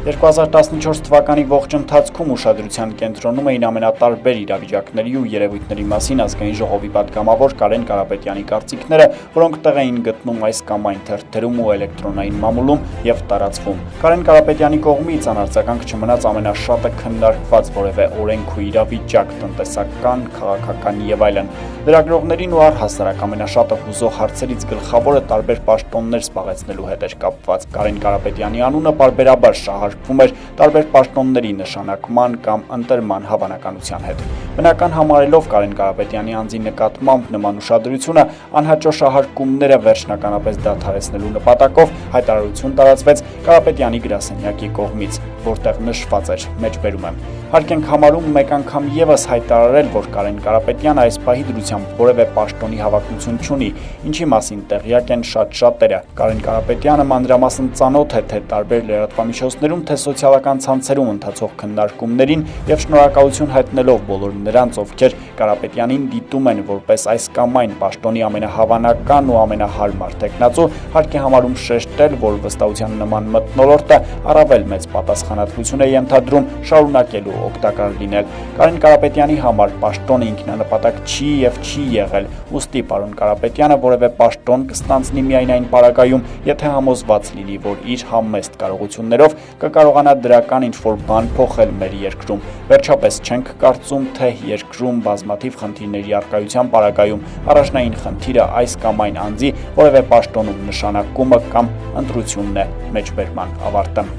2014 թվականի ողջ ընթացքում ուշադրության կենտրոնում էին ամենատարբեր իրավիճակների ու երևույթների մասին ազգային ժողովի պատգամավոր Կարեն Կարապետյանի կարծիքները, որոնք տեղ էին գտնում այս կամ այն թերթերում ու էլեկտրոնային մամուլում եւ տարածվում։ Կարեն Կարապետյանի կողմից անարձագանք չմնաց ամենաշատը քննարկված որևէ օրենք ու իրավիճակ, տնտեսական, քաղաքական եւ այլն։ Լրագրողներին ու առհասարակ ամենաշատը հուզող հարցերից գլխավորը տարբեր պաշտոններ զբաղեցնելու հետ էր կապված։ Կարեն Կարապետյանի անունը պարբերաբար շահարկվում էր տարբեր պաշտոնների նշանակման կամ ընտրման հավանականության հետ։ Բնական համարելով Կարեն Կարապետյանի անձի նկատմամբ նման ուշադրությունը անհաճո շահարկումները վերջնականապես դադարեցնելու նպատակով հայտարարություն տարածվեց Կարապետյանի գրասենյակի կողմից, որտեղ նշված էր մեջբերում եմ. Հարկ ենք համարում մեկ անգամ եւս հայտարարել, որ Կարեն Կարապետյանը այս պահի դրությամբ որևէ պաշտոնի հավակնություն չունի, ինչի մասին տեղյակ են շատ շատերը։ Կարեն Կարապետյանը մանրամասն ծանոթ է թե տարբեր լրատվամիջոցներում, թե սոցիալական ցանցերում ընթացող քննարկումներին եւ շնորհակալություն հայտնելով բոլոր նրանց, ովքեր Կարապետյանին դիտում են որպես այս կամ այն պաշտոնի ամենահավանական ու ամենահարմար տեխնացու, հարկ է համարում շեշտել, որ վստահության նման մթնոլորտը առավել մեծ պատասխանատվություն է ենթադրում շարունակելու օգտակար լինել։ Կարեն Կարապետյանի համար պաշտոնը ինքնանպատակ չի եւ չի եղել, ուստի պարոն Կարապետյանը որևէ պաշտոն կստանձնի միայն այն պարագայում, եթե համոզված լինի, որ իր համեստ կարողություններով կկարողանա դրական ինչ-որ բան փոխել մեր երկրում։ Վերջապես չենք կարծում, թե երկրում բազմաթիվ խնդիրների առկայության պարագայում առաջնային խնդիրը այս կամ այն անձի որևէ պաշտոնում նշանակումը կամ ընտրությունն է։ Մեջբերման ավարտը։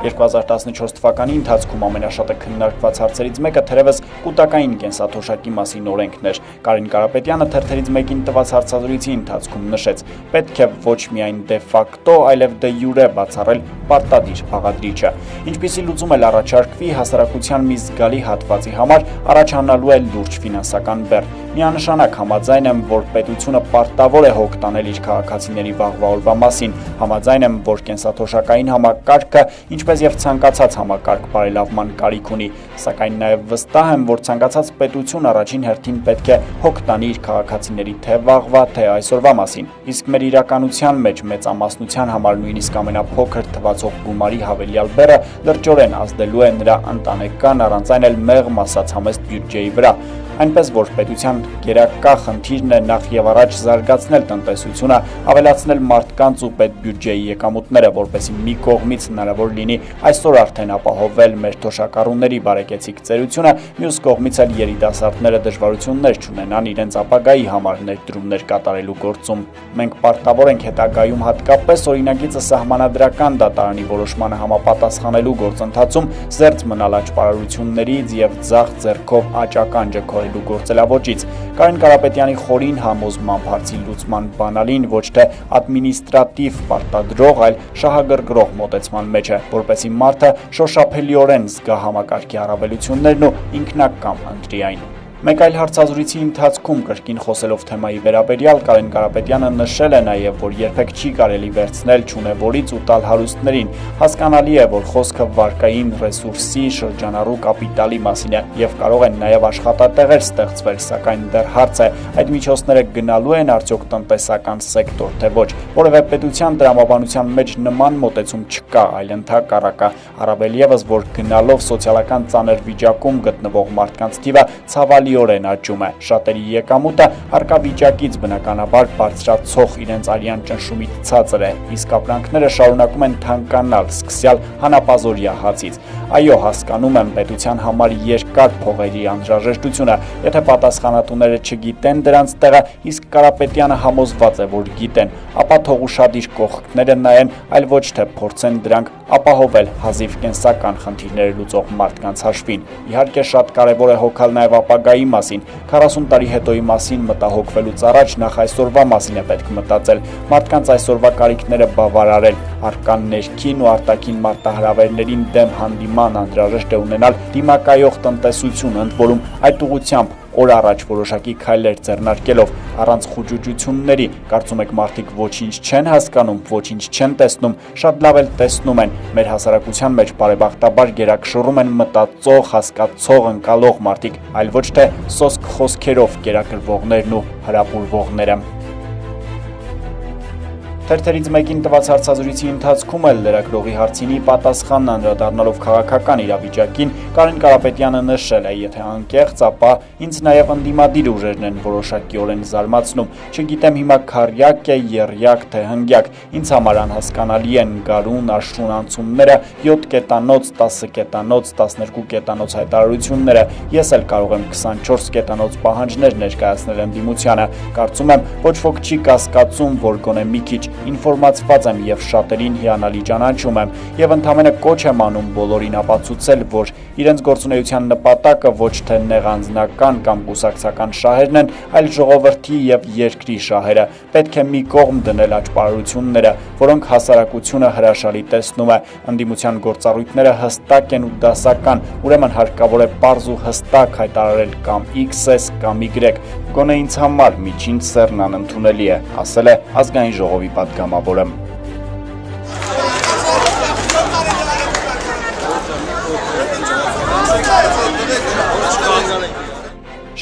2014 թվականի ընթացքում ամենաշատը քննարկված հարցերից մեկը թերևս կൂട്ടակային կենսաթոշակի մասին օրենքն էր։ Կարեն Կարապետյանը թերթերից մեկին տված հարցազրույցի ընթացքում նշեց. պետք է ոչ միայն դե ֆակտո, այլև դե յուրե բացառել պարտադիր բաղադրիչը։ Ինչպիսի լուծում էլ առաջարկվի, հասարակության մի զգալի հատվածի համար առաջանալու է լուրջ ֆինանսական բեռ։ Միանշանակ համաձայն եմ, որ պետությունը պարտավոր է հոգ տանել իր քաղաքացիների վաղվա օրվա մասին։ Համաձայն եմ, որ կենսաթոշակային համակարգը, ինչպես եւ ցանկացած համակարգ բարելավման կարիք ունի, սակայն նաեւ վստահ եմ, որ ցանկացած պետություն առաջին հերթին պետք է հոգ տանի իր քաղաքացիների թե վաղվա, թե այսօրվա մասին։ Իսկ մեր իրականության մեջ մեծամասնության համար նույնիսկ ամենափոքր թվացող գումարի հավելյալ բեռը լրջորեն ազդելու է նրա ընտանեկան, առանց այն էլ մեղմ ասած համեստ բյուջեի վրա։ Այնպես որ պետության գերակա խնդիրն է նախ եւ առաջ զարգացնել տնտեսությունը, ավելացնել մարդկանց ու պետբյուջեի եկամուտները, որպեսզի մի կողմից հնարավոր լինի այսօր արդեն ապահովել մեր թոշակառուների բարեկեցիկ ծերությունը, մյուս կողմից էլ երիտասարդները դժվարություններ չունենան իրենց ապագայի համար ներդրումներ կատարելու գործում։ Մենք պարտավոր ենք հետագայում հատկապես օրինագիծը սահմանադրական դատարանի որոշմանը համապատասխանելու գործընթացում զերծ մնալ աճպարարություններից եւ ձախ ձեռքով աճականջը գործելավոճից։ Կարեն Կարապետյանի խորին համոզմամբ հարցի լուծման բանալին ոչ թե ադմինիստրատիվ պարտադրող, այլ շահագրգռող մոտեցման մեջ է, որպեսզի մարդը շոշափելիորեն զգա համակարգի առավելություններն ու ինքնակամ ընտրի այն։ Մեկ այլ հարցազրույցի ընթացքում կրկին խոսելով թեմայի վերաբերյալ Կարեն Կարապետյանը նշել է նաև, որ երբեք չի կարելի վերցնել չունևորից ու տալ հարուստներին։ Հասկանալի է, որ խոսքը վարկային ռեսուրսի, շրջանառու կապիտալի մասին է եւ կարող են նաև աշխատատեղեր ստեղծվել, սակայն դեռ հարց է, այդ միջոցները գնալու են արդյոք տնտեսական սեկտոր, թե ոչ։ Որևէ պետության տրամաբանության մեջ նման մոտեցում չկա, այլ ընդհակառակը, առավել եւս, որ գնալով սոցիալական ծանր վիճակում գտնվող մարդկանց թիվը ցավալիորեն աճում է։ Շատերի եկամուտը հարկավիճակից բնականաբար բարձրացող իրենց արյան ճնշումից ցածր է, իսկ ապրանքները շարունակում են թանկանալ, սկսյալ հանապազորյա հացից։ Այո, հասկանում եմ պետության համար երկար փողերի անհրաժեշտությունը, եթե պատասխանատուները չգիտեն դրանց տեղը, իսկ Կարապետյանը համոզված է, որ գիտեն, ապա թող ուշադիր կողքները նայեն, այլ ոչ թե փորձեն դրանք ապահովել հազիվ կենսական խնդիրները լուծող մարդկանց հաշվին։ Իհարկե շատ կարևոր է հոգալ նաև ապագայի մասին, 40 տարի հետոյի մասին մտահոգվելուց առաջ նախ այսօրվա մասին է պետք մտածել, մարդկանց այսօրվա կարիքները բավարարել, առկան ներքին ու արտաքին մարտահրավերներին դեմ հանդիման անհրաժեշտ է ունենալ դիմակայող տնտեսություն, ընդ որում այդ ուղղությամբ օր առաջ որոշակի քայլեր ձեռնարկելով առանց խուճուճությունների, կարծում եք մարդիկ ոչինչ չեն հասկանում, ոչինչ չեն տեսնում, շատ լավ էլ տեսնում են, մեր հասարակության մեջ բարեբախտաբար գերակշռում են մտածող, հասկացող, ընկալող մարդիկ, այլ ոչ թե սոսկ խոսքերով կերակրվողներն ու հրապուրվողները։ Թերթերից մեկին տված հարցազրույցի ընթացքում էլ լրագրողի հարցինի պատասխանն անդրադառնալով քաղաքական իրավիճակին Կարեն Կարապետյանը նշել է, եթե անկեղծ, ապա ինձ նաև ընդդիմադիր ուժերն են որոշակիորեն զարմացնում, չգիտեմ հիմա քառյակ է, եռյակ թե հնգյակ, ինձ համար անհասկանալի են գարուն, աշուն անցումները, 7 կետանոց, 10 կետանոց, 12 կետանոց հայտարարությունները, ես էլ կարող եմ 24 կետանոց պահանջներ ներկայացնել ընդդիմությանը, կարծում եմ ոչ ոք չի կասկածում, որ գոնե մի քիչ ինֆորմացված եմ եւ շատերին հիանալի ճանաչում եմ եւ ընդհանրապես կոչ եմ անում բոլորին ապացուցել, որ իրենց գործունեության նպատակը ոչ թե նեղանձնական կամ կուսակցական շահերն են, այլ ժողովրդի եւ երկրի շահերը։ Պետք է մի կողմ դնել աճպարարությունները, որոնք հասարակությունը հրաշալի տեսնում է, ընդդիմության գործառույթները հստակ են ու դասական, ուրեմն հարկավոր է պարզ ու հստակ հայտարարել կամ XS կամ Y, գոնե ինձ համար միջին սերն անընդունելի է, ասել է ազգային ժողովի պատգամավորը։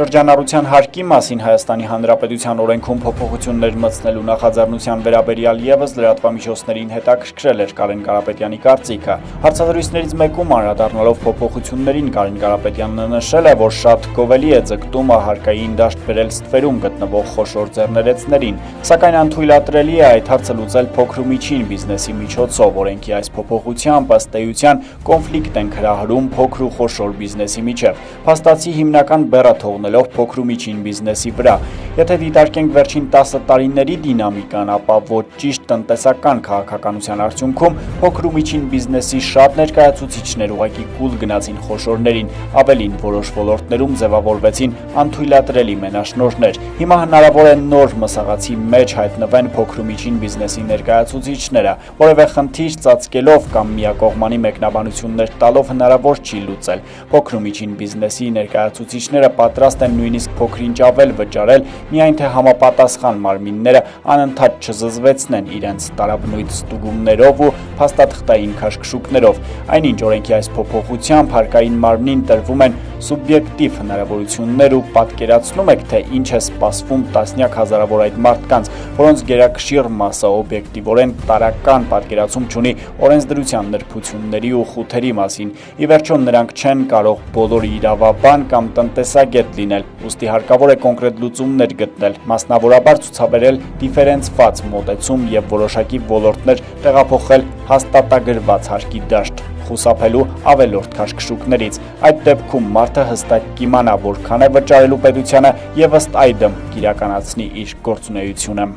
Շրջանառության հարկի մասին Հայաստանի Հանրապետության օրենքում փոփոխություններ մտցնելու նախաձեռնության վերաբերյալ ևս լրատվամիջոցներին հետաքրքրել էր Կարեն Կարապետյանի կարծիքը։ Հարցազրույցներից մեկում անդրադառնալով փոփոխություններին Կարեն Կարապետյանը նշել է, որ շատ գովելի է ձգտումը հարկային դաշտ բերել ստվերում գտնվող խոշոր ձեռներեցներին, սակայն անթույլատրելի է այդ հարցը լուծել փոքր ու միջին բիզնեսի միջոցով։ Օրենքի այս փոփոխությամբ ըստ էության կոնֆլիկտ են հրահրում փոքր ու խոշոր բիզնեսի միջև։ Փաստացի հիմնական բեռը թողնելով փոքր ու միջին բիզնեսի վրա։ Եթե դիտարկենք վերջին 10 տարիների դինամիկան, ապա ոչ ճիշտ տնտեսական քաղաքականության արդյունքում փոքր ու միջին բիզնեսի շատ ներկայացուցիչներ ուղղակի կուլ գնացին խոշորներին, ավելին որոշ ոլորտներում ձևավորվեցին անթույլատրելի մենաշնորհներ։ Հիմա հնարավոր է նոր մսաղացի մեջ հայտնվեն փոքր ու միջին բիզնեսի ներկայացուցիչները, որևէ խնդիր ծածկելով կամ միակողմանի մեկնաբանություններ տալով հնարավոր չի լուծել։ Փոքր ու միջին բիզնեսի ներկայացուցիչները պատրաստ են նույնիսկ փոքրինչ ավել վճարել, միայն թե համապատասխան մարմինները անընդհատ չզզվեցնեն իրենց տարաբնույթ ստուգումներով ու փաստաթղթային քաշքշուկներով։ Այնինչ օրենքի այս փոփոխությամբ հարկային մարմնին տրվում են սուբյեկտիվ հնարավորություններ ու պատկերացնում եք, թե ինչ է սպասվում տասնյակ հազարավոր այդ մարդկանց, որոնց գերակշիռ մասը օբյեկտիվորեն տարրական պատկերացում չունի օրենսդրության նրբությունների ու խութերի մասին։ Ի վերջո նրանք չեն կարող բոլորը իրավաբան կամ տնտեսագետ լինել, ուստի հարկավոր է կոնկրետ լուծումներ գտնել, մասնավորաբար ցուցաբերել դիֆերենցված մոտեցում եւ որոշակի ոլորտներ տեղափոխել հաստատագրված հարկի դաշտ, խուսափելու ավելորդ քաշքշուկներից։ Այդ դեպքում մարդը հստակ կիմանա, որքան է վճարելու պետությանը եւ ըստ այդմ կիրականացնի իր գործունեությունը։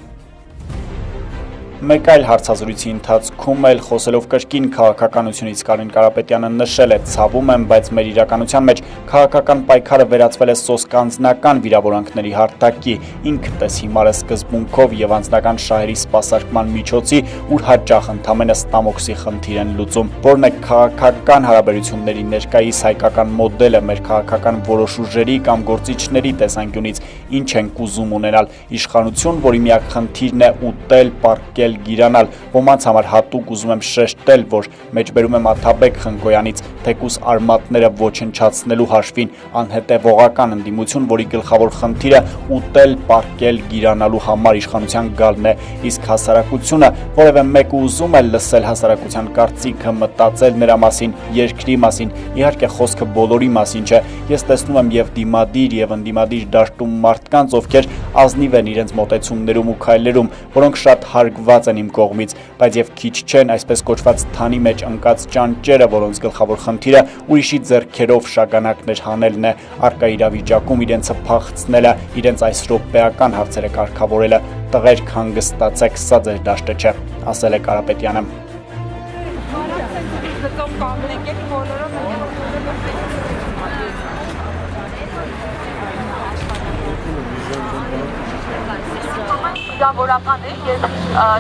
Մեկ այլ հարցազրույցի ընթացքում էլ խոսելով կրկին քաղաքականությունից Կարեն Կարապետյանը նշել է. «Ցավում եմ, բայց մեր իրականության մեջ քաղաքական պայքարը վերածվել է սոսկանձնական վիրավորանքների հարթակի, ինքդ ես հիմարը սկզբունքով եւ անձնական շահերի սպասարկման միջոցի, ուր հաճախ ընդամենը ստամոքսի խնդիր են լուծում, որն է քաղաքական հարաբերությունների ներկայիս հայկական մոդելը մեր քաղաքական որոշ ուժերի կամ գործիչների տեսանկյունից ինչ ենք ուզում ունենալ, իշխանություն, որի միակ խնդիրն է ուտել, պառկել, գիրանալ, ոմանց համար հատուկ ուզում եմ շեշտել, որ մեջբերում եմ Աթաբեկ Խնկոյանից թեկուս արմատները ոչնչացնելու հաշվին անհետևողական ընդդիմություն, որի գլխավոր խնդիրը ուտել, պառկել, գիրանալու համար իշխանության գալն է, իսկ հասարակությունը որևէ մեկը ուզում է լսել հասարակության կարծիքը, մտածել նրա մասին, երկրի մասին, իհարկե խոսքը բոլորի մասին չէ, ես տեսնում եմ եւ դիմադիր եւ ընդդիմադիր դաշտում մարդկանց, ովքեր ազնիվ են իրենց մոտեցումներում ու քայլերում, որոնք շատ հարգված են իմ կողմից, բայց եւ քիչ չեն այսպես կոչված թանի մեջ ընկած ճանճերը, որոնց գլխավոր խնդիրը ուրիշի ձեռքերով շագանակներ հանելն է, առկա իրավիճակում իրենցը փախցնելը, իրենց այս րոպեական հարցերը կարգավորելը։ Տղերք հանգստացեք, սա ձեր դաշտը չէ, ասել է Կարապետյանը։ վիրավորական է եւ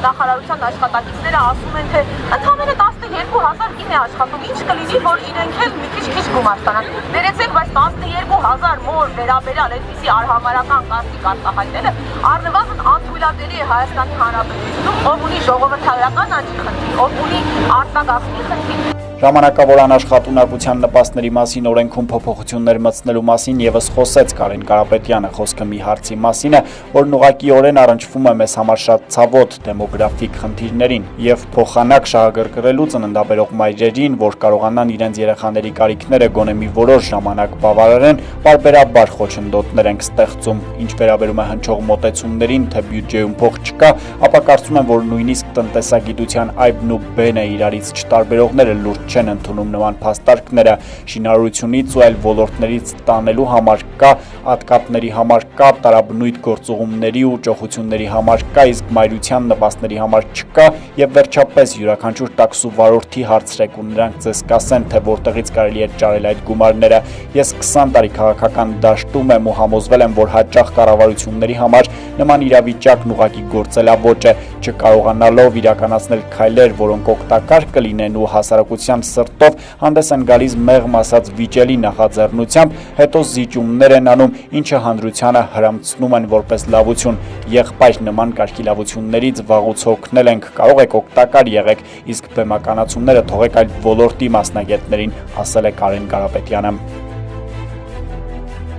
նախարարության աշխատակիցները ասում են, թե ընդհանրապես 12,000 կին է աշխատում, ինչ կլինի, որ իրենք էլ մի քիչ գումար ստանան։ Ներեցեք, բայց 12,000 մոր վերաբերյալ այդպիսի արհամարական կարգի արտահայտելը առնվազն անթույլատերի է Հայաստանի Հանրապետությունում, ով ունի ժողովրդավարական աճի խնդիր, ով ունի արտագաղթի խնդիր։ Ժամանակավոր անաշխատունակության նպաստների մասին օրենքում փոփոխություններ մտցնելու մասին եւս խոսեց Կարեն Կարապետյանը, խոսքը մի հարցի մասին է, որն ուղղակիորեն առնչվում է մեզ համար շատ ցավոտ դեմոգրաֆիկ խնդիրներին եւ փոխանակ շահագրգռելու ծննդաբերող մայրերին, որ կարողանան իրենց երեխաների կարիքները գոնե մի որոշ ժամանակ բավարարեն, բարբերաբար խոչընդոտներ ենք ստեղծում։ Ինչ վերաբերում է հնչող մոտեցումներին, թե բյուջեում փող չկա, ապա կարծում եմ, որ նույնիսկ տնտեսագիտության այբն ու բենը իրարից չտարբերողները լուրջ չեն ընդունում նման փաստարկները, շինարարությունից ու այլ ոլորտներից տանելու համար կա, ատկապների համար կա, տարաբնույթ գործուղումների ու ճոխությունների համար կա, իսկ մայրության նպաստների համար չկա եւ վերջապես յուրաքանչյուր տաքսու վարորդի հարցրեք ու նրանք ձեզ կասեն, թե որտեղից կարելի է ճարել այդ գումարները։ Ես 20 տարի քաղաքական դաշտում եմ ու համոզվել եմ, որ հաճախ կառավարությունների համար նման իրավիճակն ուղղակի գործելավոճ է, չկարողանալով իրականացնել քայլեր, որոնք օգտակար կլինեն ու հասարակության սրտով հանդես են գալիս մեղմ ասած վիճելի նախաձեռնությամբ, հետո զիջումներ են անում, ինչը հանրությանը հրամցնում են որպես լավություն։ Եղբայր նման կարգի լավություններից վաղուց հոգնել ենք, կարող եք օգտակար եղեք, իսկ բեմականացումները թողեք այլ ոլորտի մասնագետներին, ասել է Կարեն Կարապետյանը։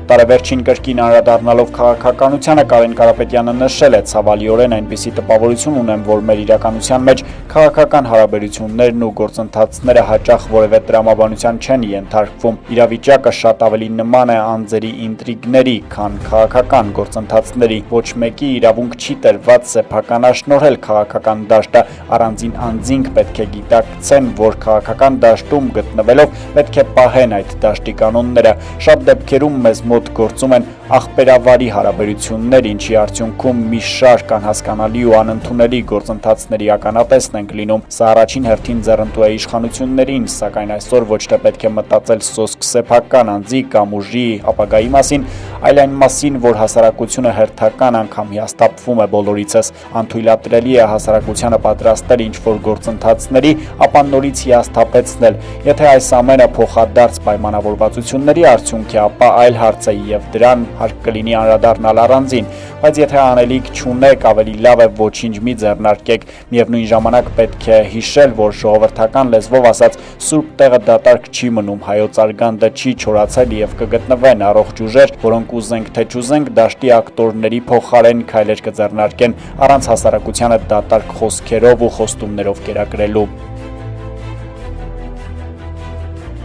Տարեվերջին կրկին անդրադառնալով քաղաքականությանը Կարեն Կարապետյանը նշել է. ցավալիորեն այնպիսի տպավորություն ունեմ, որ մեր իրականության մեջ քաղաքական հարաբերություններն ու գործընթացները հաճախ որևէ տրամաբանության չեն ենթարկվում։ Իրավիճակը շատ ավելի նման է անձերի ինտրիգների, քան քաղաքական գործընթացների։ Ոչ մեկի իրավունք չի տրված սեփականաշնորհել քաղաքական դաշտը, առանձին անձինք պետք է գիտակցեն, որ քաղաքական դաշտում գտնվելով պետք է պահեն այդ դաշտի կանոնները։ Շատ դեպքերում մեզ մոտ գործում են ախպերավարի հարաբերություններ, ինչի արդյունքում մի շարք անհասկանալի ու անընդունելի գործընթացների ականատեսն ենք լինում։ Սա առաջին հերթին ձեռնտու է իշխանություններին, սակայն այսօր ոչ թե պետք է մտածել սոսկ սեփական անձի կամ ուժի ապագայի մասին, այլ այն մասին, որ հասարակությունը հերթական անգամ հիասթափվում է բոլորիցս։ Անթույլատրելի է հասարակությանը պատրաստել ինչ-որ գործընթացների, ապա նորից հիասթափեցնել։ Եթե այս ամենը փոխադարձ պայմանավորվածությունների արդյունք է, ապա այլ հարց է եւ դրան հարկ կլինի անդրադառնալ առանձին, բայց եթե անելիք չունեք, ավելի լավ է ոչինչ մի ձեռնարկեք։ Միևնույն ժամանակ պետք է հիշել, որ ժողովրդական լեզվով ասած սուրբ տեղը դատարկ չի մնում, հայոց արգանդը չի չորացել եւ կգտնվեն առողջ ուժեր, որոնք ուզենք թե չուզենք դաշտի ակտորների փոխարեն քայլեր կձեռնարկեն առանց հասարակությանը դատարկ խոսքերով ու խոստումներով կերակրելու։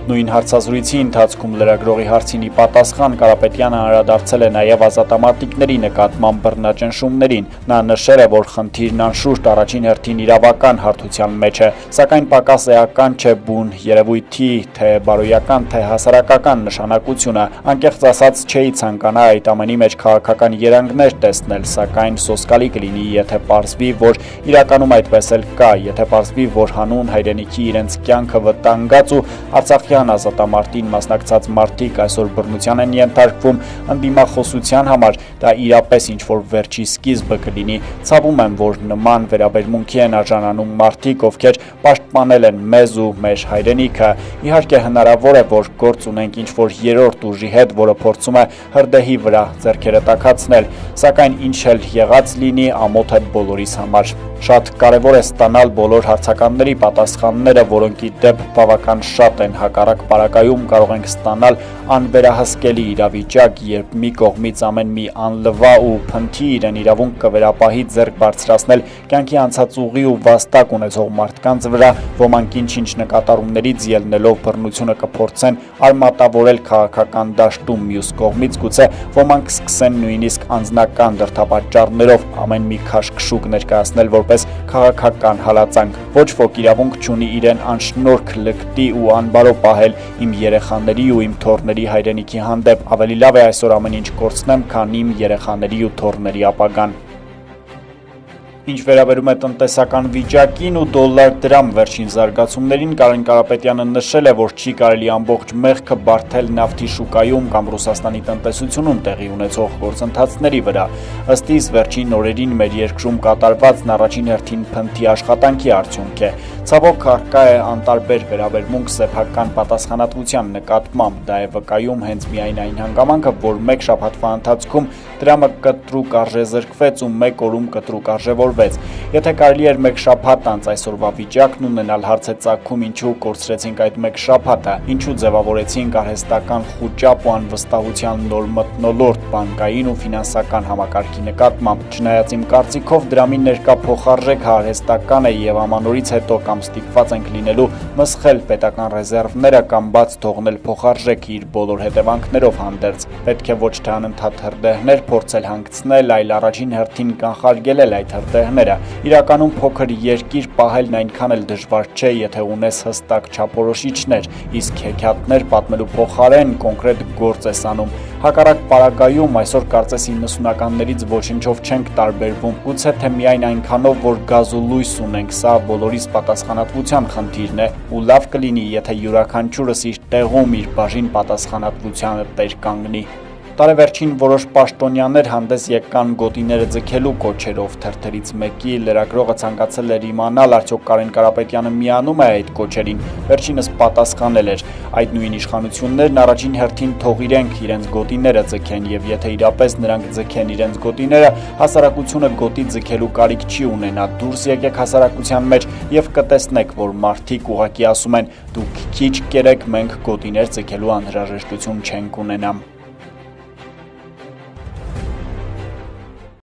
Նույն հարցազրույցի ընթացքում լրագրողի հարցին ի պատասխան Կարապետյանը անդրադարձել է նաև ազատամարտիկների նկատմամբ բռնաճնշումներին։ Նա նշել է, որ խնդիրն անշուշտ առաջին հերթին իրավական հարթության մեջ է, սակայն պակաս էական չէ բուն երևույթի թե բարոյական թե հասարակական նշանակությունը։ Անկեղծ ասած չէի ցանկանա այդ ամենի մեջ քաղաքական երանգներ տեսնել, սակայն սոսկալի կլինի, եթե պարզվի, որ իրականում այդպես էլ կա, եթե պարզվի, որ հանուն հայրենիքի իրենց կյանքը վտանգած ու Արցախի ազատամարտին մասնակցած մարդիկ այսօր բռնության են ենթարկվում ընդդիմախոսության համար, դա իրապես ինչ-որ վերջի սկիզբը կլինի։ Ցավում եմ, որ նման վերաբերմունքի են արժանանում մարդիկ, ովքեր պաշտպանել են մեզ ու մեր հայրենիքը։ Իհարկե հնարավոր է, որ գործ ունենք ինչ-որ երրորդ ուժի հետ, որը փորձում է հրդեհի վրա ձեռքերը տաքացնել, սակայն ինչ էլ եղած լինի, ամոթ է բոլորիս համար։ Շատ կարևոր է ստանալ բոլոր հարցականների պատասխանները, որոնք ի դեպ բավական շատ են, հակառակ պարագայում կարող ենք ստանալ անվերահսկելի իրավիճակ, երբ մի կողմից ամեն մի անլվա ու փնթի իրեն իրավունք կվերապահի ձեռք բարձրացնել կյանքի անցած ուղի ու վաստակ ունեցող մարդկանց վրա, ոմանք ինչ-ինչ նկատառումներից ելնելով բռնությունը կփորձեն արմատավորել քաղաքական դաշտում, մյուս կողմից գուցե ոմանք սկսեն նույնիսկ անձնական դրդապատճառներով ամեն մի քաշքշուկ ներկայացնել որպես քաղաքական հալածանք։ Ոչ ոք իրավունք չունի իրեն անշնորհք լկտի ու անբարո պահել իմ երեխաների ու իմ թոռների հայրենիքի հանդեպ։ Ավելի լավ է այսօր ամեն ինչ կորցնեմ, քան իմ երեխաների ու թոռների ապագան։ Ինչ վերաբերում է տնտեսական վիճակին ու դոլար-դրամ վերջին զարգացումներին, Կարեն Կարապետյանը նշել է, որ չի կարելի ամբողջ մեղքը բարթել նավթի շուկայում կամ Ռուսաստանի տնտեսությունում տեղի ունեցող գործընթացների վրա։ Ըստ իս, վերջին օրերին մեր երկրում կատարվածն առաջին հերթին փնթի աշխատանքի արդյունք է։ Ցավոք, առկա է անտարբեր վերաբերմունք սեփական պատասխանատվության նկատմամբ։ Դա է վկայում հենց միայն այն հանգամանքը, որ մեկ շաբաթվա ընթացքում դրամը կտրուկ արժեզրկվեց ու մեկ օրում կտրուկ արժևորվեց։ Եթե կարելի էր մեկ շաբաթ անց այսօրվա վիճակն ունենալ, հարց է ծագում, ինչու կորցրեցինք այդ մեկ շաբաթը, ինչու ձևավորեցինք արհեստական խուճապ ու անվստահության նոր մթնոլորտ բանկային ու ֆինանսական համակարգի նկատմամբ։ Չնայած իմ կարծիքով դրամի ներկա փոխարժեքը արհեստական է եւ ամանորից հետո կամ ստիպված ենք լինելու մսխել պետական ռեզերվները կամ բաց թողնել փոխարժեքը իր բոլոր հետևանքներով հանդերձ։ Պետք է ոչ թե անընդհատ հրդեհներ փորձել հանգցնել, այլ առաջին հերթին կանխարգելել այդ հրդեհները։ Իրականում փոքր երկիր պահելն այնքան էլ դժվար չէ, եթե ունես հստակ չափորոշիչներ, իսկ հեքիաթներ պատմելու փոխարեն կոնկրետ գործ ես անում։ Հակառակ պարագայում այսօր կարծես 90-ականներից ոչնչով չենք տարբերվում, գուցե թե միայն այնքանով, որ գազ ու լույս ունենք, սա բոլորիս պատասխանատվության խնդիրն է, ու լավ կլինի, եթե յուրաքանչյուրս իր տեղում իր բաժին պատասխանատվությանը տեր կանգնի։ Տարեվերջին որոշ պաշտոնյաներ հանդես եկան գոտիները ձգելու կոչերով, թերթերից մեկի լրագրողը ցանկացել էր իմանալ, արդյոք Կարեն Կարապետյանը միանում է այդ կոչերին, վերջինս պատասխանել էր. այդ նույն իշխանություններն առաջին հերթին թող իրենց գոտիները ձգեն, եւ եթե իրապես նրանք ձգեն իրենց գոտիները, հասարակությունը գոտի ձգելու կարիք չի ունենա։ Դուրս եկեք հասարակության մեջ եւ կտեսնեք, որ մարդիկ ուղղակի ասում են՝ դուք քիչ կերեք, մենք գոտիներ ձգելու անհրաժեշտություն չենք ունենա։